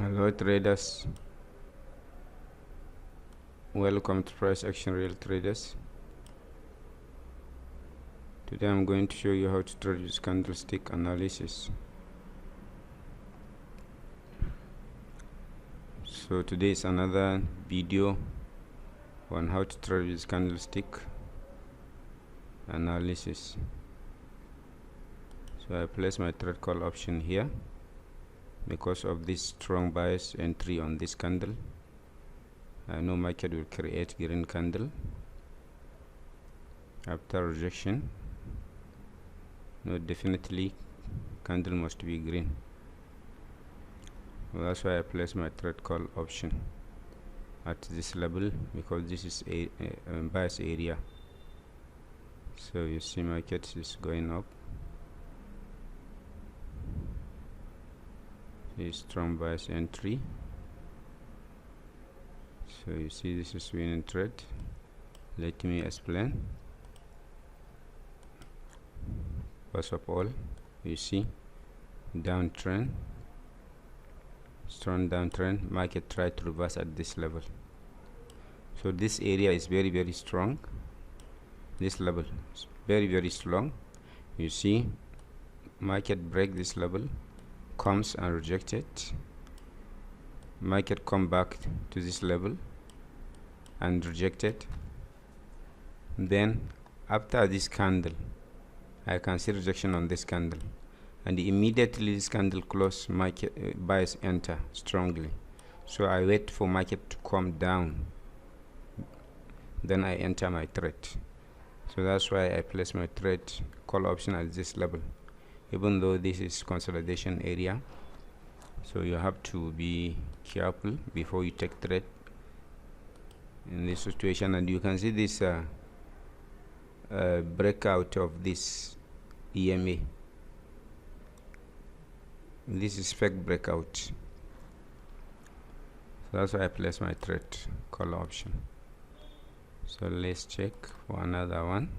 Hello traders, welcome to Price Action Real Traders. Today I'm going to show you how to trade with candlestick analysis. So today is another video on how to trade with candlestick analysis. So I place my trade call option here because of this strong bias entry on this candle. I know market will create green candle after rejection. No, definitely candle must be green. Well, that's why I place my trade call option at this level, because this is a bias area. So you see market is going up. A strong bias entry. So you see this is winning trade. Let me explain. First of all, you see downtrend, strong downtrend. Market tried to reverse at this level. So this area is very strong. This level is very strong. You see market break this level, comes and reject it. Market come back to this level and reject it. Then after this candle, I can see rejection on this candle, and immediately this candle close, market bias enter strongly. So I wait for market to come down, then I enter my trade. So that's why I place my trade call option at this level, even though this is consolidation area. So you have to be careful before you take trade in this situation. And you can see this breakout of this EMA. This is fake breakout. So that's why I place my trade call option. So let's check for another one.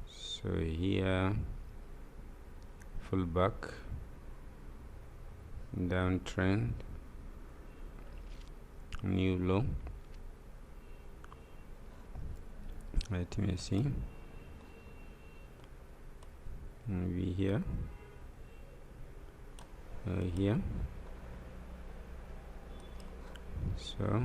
So here, fullback, downtrend, new low. Let me see. Maybe here, here. So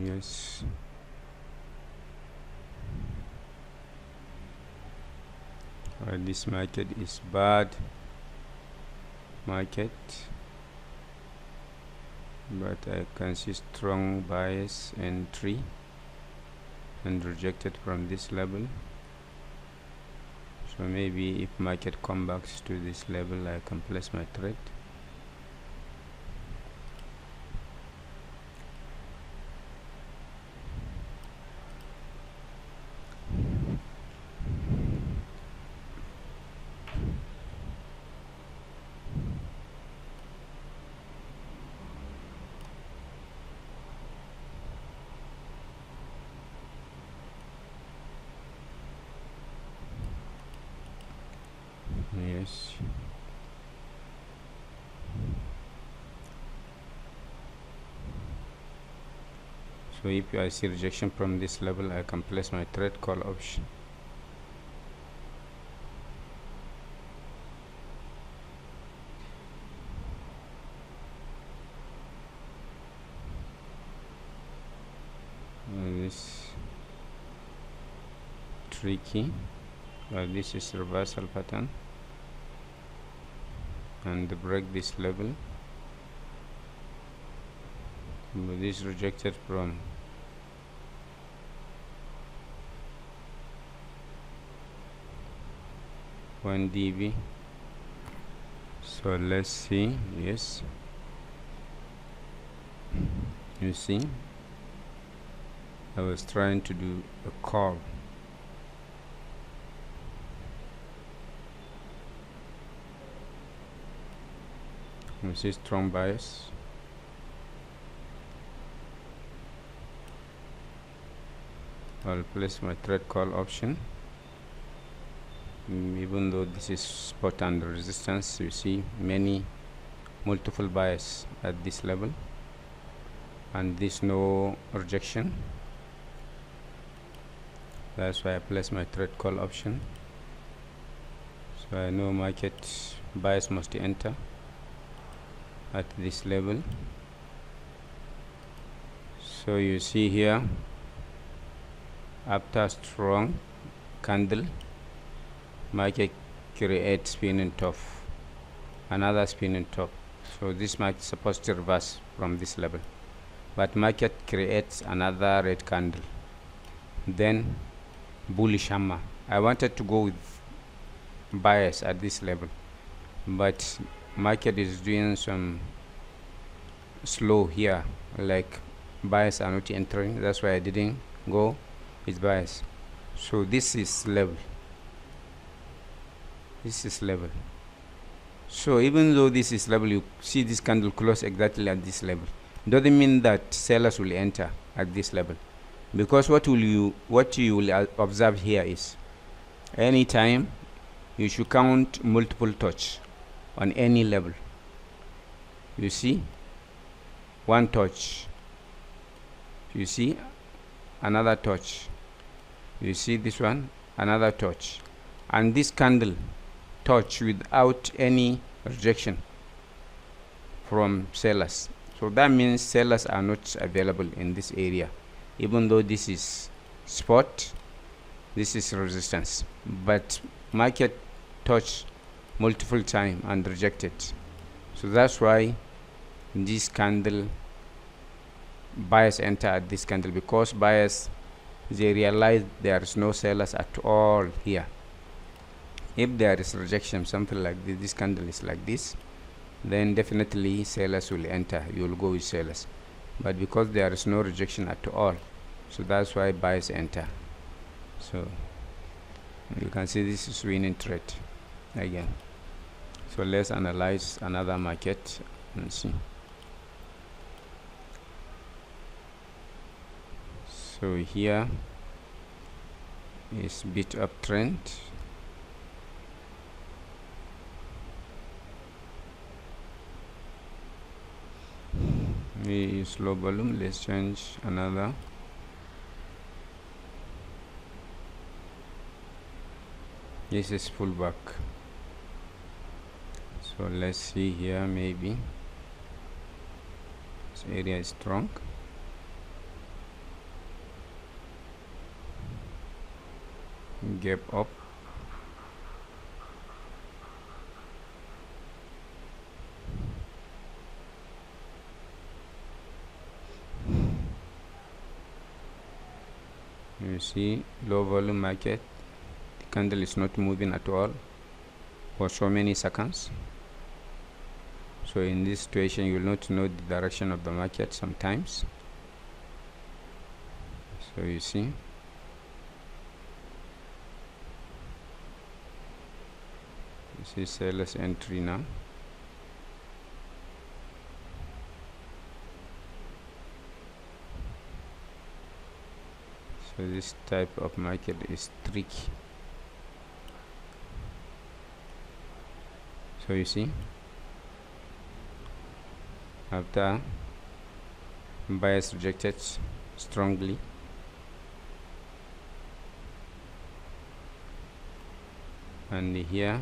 yes. This market is bad market, but I can see strong bias entry and rejected from this level. So maybe if market comes back to this level, I can place my trade. Yes. So if I see rejection from this level, I can place my trade call option. This tricky, but this is reversal pattern, and break this level. But this rejected from one dB. So let's see. Yes, you see I was trying to do a call. You see strong bias. I'll place my trade call option. Even though this is spot and resistance, you see multiple bias at this level, and this no rejection. That's why I place my trade call option. So I know market bias must enter at this level. So you see here, after strong candle, market creates spinning top, another spinning top. So this market is supposed to reverse from this level, but market creates another red candle, then bullish hammer. I wanted to go with bias at this level, but market is doing some slow here, like bias are not entering. That's why I didn't go with bias. So this is level, this is level. So even though this is level, you see this candle close exactly at this level, doesn't mean that sellers will enter at this level, because what you will observe here is, anytime you should count multiple touch on any level. You see one touch, you see another touch, you see this one, another touch, and this candle touch without any rejection from sellers. So that means sellers are not available in this area, even though this is spot, this is resistance, but market touch multiple time and rejected. So that's why this candle buyers enter at this candle, because buyers, they realize there is no sellers at all here. If there is rejection, something like this candle is like this, then definitely sellers will enter, you will go with sellers. But because there is no rejection at all, so that's why buyers enter. So you can see this is winning trade again. So let's analyze another market and see. So here is bit uptrend. We use low volume. Let's change another. This is pullback. So let's see here, maybe this area is strong. Gap up. You see low volume market, the candle is not moving at all for so many seconds. So in this situation, you will not know the direction of the market sometimes. So you see, this is sellers entry now. So this type of market is tricky. So you see, after buyers rejected strongly, and here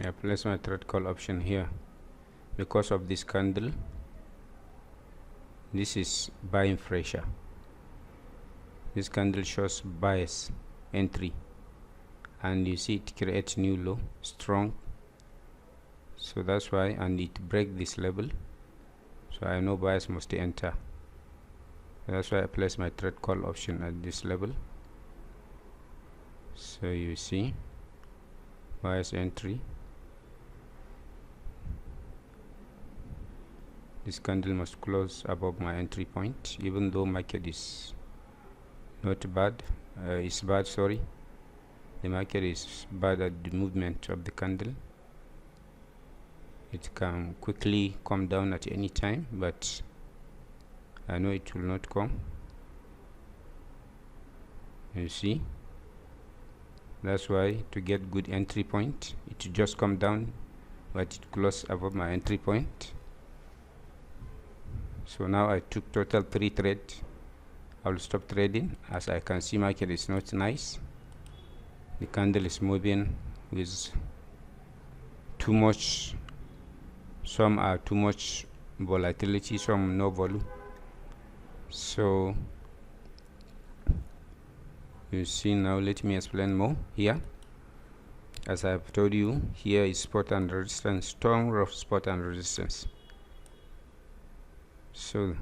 I place my trade call option here because of this candle. This is buying pressure. This candle shows buyers entry, and you see it creates new low strong, so that's why, and it break this level, so I know buyers must enter. That's why I place my trade call option at this level. So you see buyers entry. This candle must close above my entry point, even though market is not bad, it's bad, sorry. The market is bad at the movement of the candle. It can quickly come down at any time, but I know it will not come. You see, that's why to get good entry point, it just come down, but it close above my entry point. So now I took total 3 trades. I will stop trading. As I can see, market is not nice. The candle is moving with too much, some are too much volatility, some no volume. So you see, now let me explain more here. As I have told you, here is support and resistance, strong rough support and resistance. So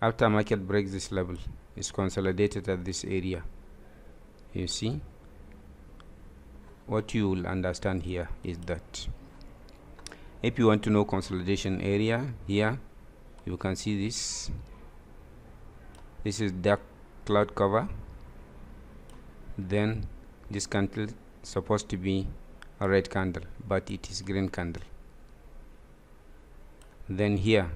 after market breaks this level, it's consolidated at this area. You see, what you will understand here is that if you want to know consolidation area, here you can see this is dark cloud cover. Then this candle is supposed to be a red candle, but it is green candle. Then here,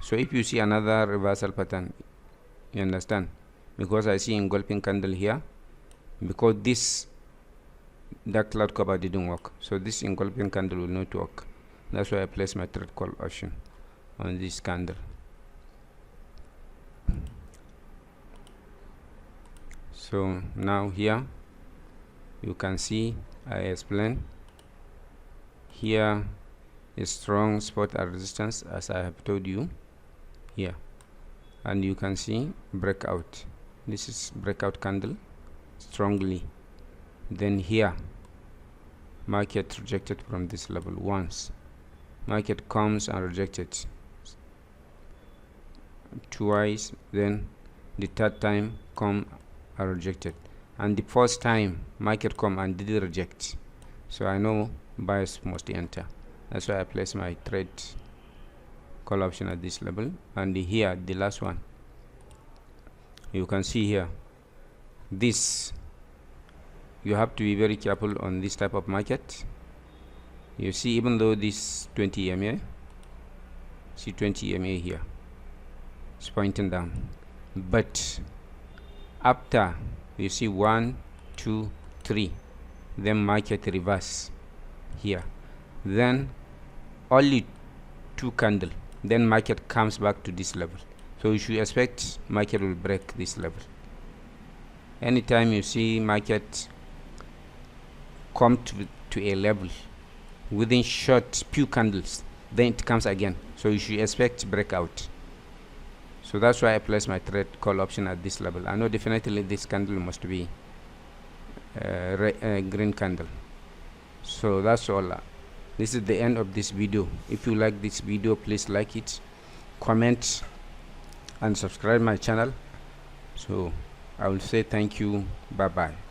so if you see another reversal pattern, you understand, because I see engulfing candle here, because this dark cloud cover didn't work, so this engulfing candle will not work. That's why I place my trade call option on this candle. So now here you can see I explain here is strong support and resistance, as I have told you here, and you can see breakout. This is breakout candle strongly. Then here market rejected from this level once, market comes and rejected twice, then the third time come and rejected, and the first time market come and did reject. So I know buyers must enter. That's why I place my trade call option at this level. And here the last one, you can see here, this you have to be very careful on this type of market. You see, even though this 20 EMA, see 20 EMA here, it's pointing down, but after you see 1, 2, 3, then market reverse here, then only 2 candle, then market comes back to this level. So you should expect market will break this level. Anytime you see market come to a level within short few candles, then it comes again, so you should expect breakout. So that's why I place my trade call option at this level. I know definitely this candle must be green candle. So that's all. This is the end of this video. If you like this video, please like it, comment, and subscribe my channel. So I will say thank you. Bye bye.